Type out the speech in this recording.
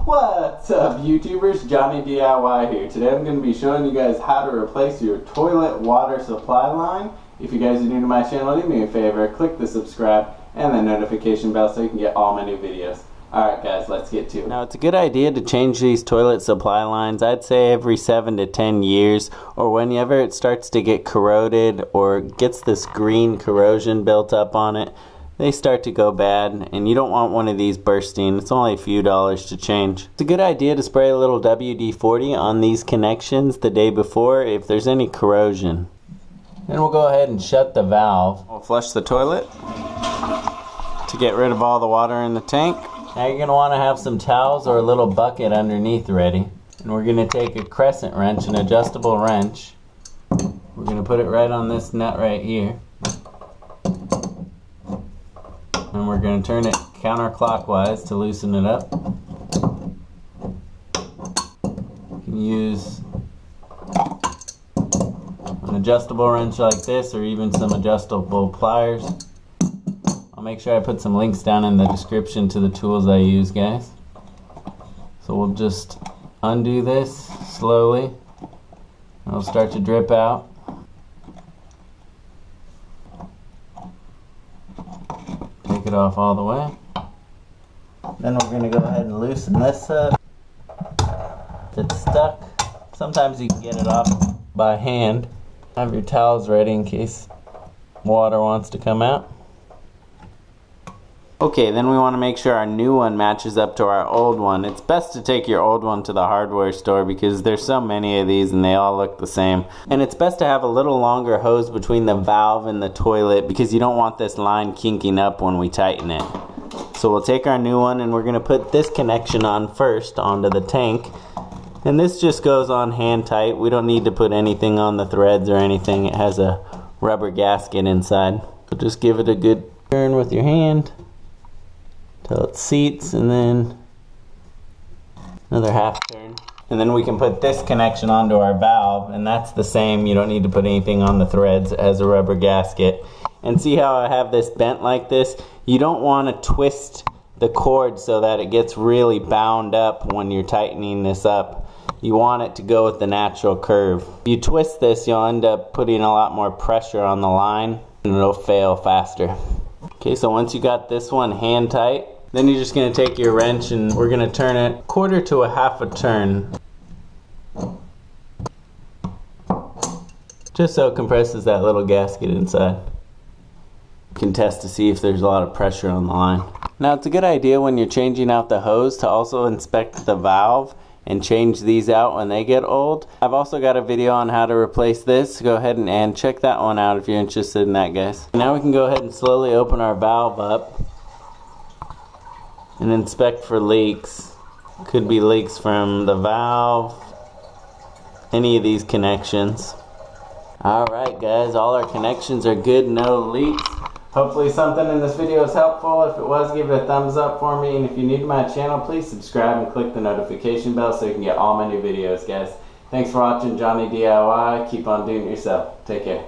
What's up YouTubers, Johnny DIY here. Today I'm going to be showing you guys how to replace your toilet water supply line. If you guys are new to my channel, do me a favor, click the subscribe and the notification bell so you can get all my new videos. Alright guys, let's get to it. Now it's a good idea to change these toilet supply lines, I'd say every 7 to 10 years, or whenever it starts to get corroded or gets this green corrosion built up on it. They start to go bad, and you don't want one of these bursting. It's only a few dollars to change. It's a good idea to spray a little WD-40 on these connections the day before if there's any corrosion. Then we'll go ahead and shut the valve. We'll flush the toilet to get rid of all the water in the tank. Now you're going to want to have some towels or a little bucket underneath ready. And we're going to take a crescent wrench, an adjustable wrench. We're going to put it right on this nut right here. And we're going to turn it counterclockwise to loosen it up. You can use an adjustable wrench like this or even some adjustable pliers. I'll make sure I put some links down in the description to the tools I use, guys. So we'll just undo this slowly. It'll start to drip out. Take it off all the way. Then we're going to go ahead and loosen this up. If it's stuck, sometimes you can get it off by hand. Have your towels ready in case water wants to come out. Okay, then we want to make sure our new one matches up to our old one. It's best to take your old one to the hardware store because there's so many of these and they all look the same. And it's best to have a little longer hose between the valve and the toilet because you don't want this line kinking up when we tighten it. So we'll take our new one and we're going to put this connection on first onto the tank. And this just goes on hand tight. We don't need to put anything on the threads or anything. It has a rubber gasket inside. So just give it a good turn with your hand till it seats, and then another half turn. And then we can put this connection onto our valve, and that's the same. You don't need to put anything on the threads. It has a rubber gasket. And see how I have this bent like this? You don't want to twist the cord so that it gets really bound up when you're tightening this up. You want it to go with the natural curve. If you twist this, you'll end up putting a lot more pressure on the line and it'll fail faster. Okay, so once you got this one hand tight, then you're just going to take your wrench and we're going to turn it quarter to a half a turn. Just so it compresses that little gasket inside. You can test to see if there's a lot of pressure on the line. Now it's a good idea when you're changing out the hose to also inspect the valve and change these out when they get old. I've also got a video on how to replace this. Go ahead and check that one out if you're interested in that, guys. Now we can go ahead and slowly open our valve up and inspect for leaks. Could be leaks from the valve, any of these connections. Alright guys, all our connections are good, no leaks. Hopefully something in this video is helpful. If it was, give it a thumbs up for me. And if you're new to my channel, please subscribe and click the notification bell so you can get all my new videos, guys. Thanks for watching Johnny DIY. Keep on doing it yourself. Take care.